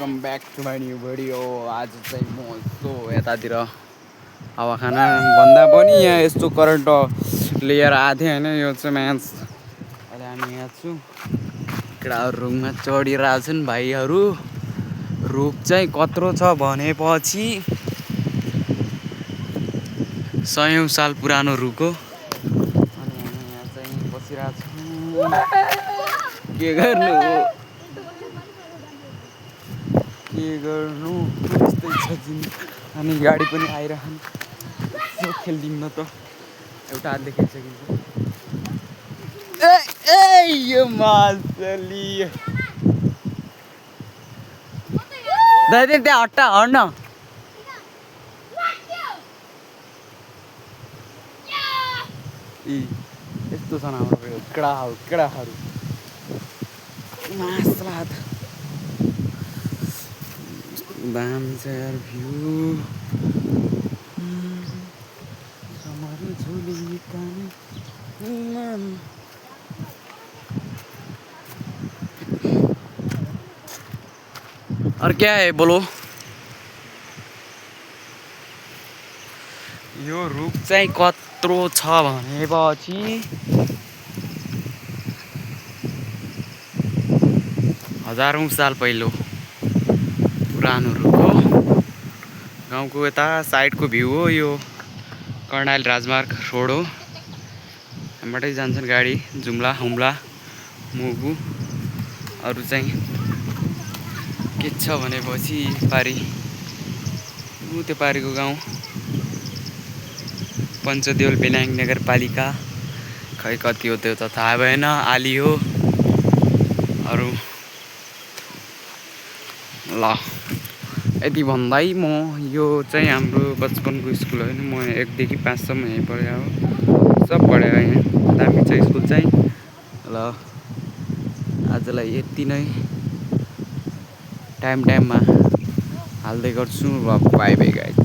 Welcome back to my new video. आज चाहिँ म यस्तो यतातिर हावा खाना भन्दा पनि यहाँ यस्तो करेन्ट लिएर आएको थिएँ होइन। यो चाहिँ म्याच अहिले हामी यहाँ छु केटाहरू रुखमा चढिरहेको छन् भाइहरू। रुख चाहिँ कत्रो छ भनेपछि 100औं साल पुरानो रुख हो। अनि हामी यहाँ चाहिँ बसिरहेको छौँ। के गर्नु यस्तै छ जिन्दगी। अनि गाडी पनि आइरहन् यसो खेलिदिउँ न त। एउटा हातले खेलिसकिन्छ। ए यो मासली दाइ त्यहाँ हट्टा हट्न। यस्तो छन् हाम्रो केडाहरू मासला दामी छ यार भ्यू। और क्या है बोलो। यो रुख चाहिँ कत्रो छ भनेपछि 1000औं साल पहिलो पुरानो रुख हो। गाउँको यता साइडको भ्यू हो। यो कर्णाली राजमार्ग रोड हो। यहाँबाटै जान्छन् गाडी जुम्ला हुम्ला मुगु। अरू चाहिँ के छ भनेपछि पारी त्यो पारीको गाउँ पञ्चदेउल बेलाङ नगरपालिका खै कति हो त्यो त थाहा भएन। आली हो। अरू ल यति भन्दै म यो चाहिँ हाम्रो बचपनको स्कुल होइन। म 1 देखि 5 सम्म यहीँ पढेँ हो। सब पढेँ यहाँ दामी छ स्कुल चाहिँ। ल आजलाई यति नै टाइममा हाल्दै गर्छु। ल बाई बाई गाइज।